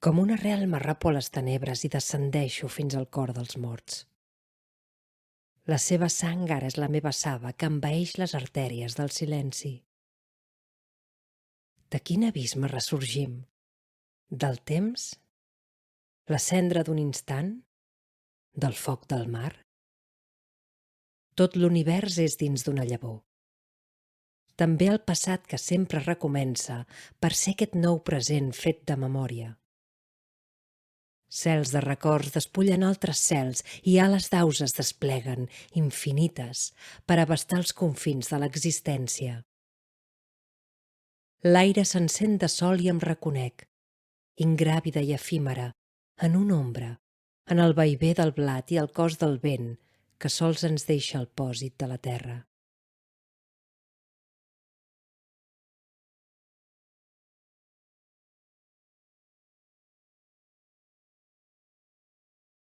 Com una arrel m'arrapo a les tenebres i descendeixo fins al cor dels morts. La seva sang ara és la meva saba que envaeix les artèries del silenci. De quin abisme ressorgim? Del temps? La cendra d'un instant? Del foc del mar? Tot l'univers és dins d'una llavor. També el passat que sempre recomença per ser aquest nou present fet de memòria. Cels de records despullen altres cels i ales d'aus es despleguen, infinites, per abastar els confins de l'existència. L'aire s'encén de sol i em reconec, ingràvida i efímera, en una ombra, en el vaivé del blat i el cos del vent que sols ens deixa el pòsit de la terra.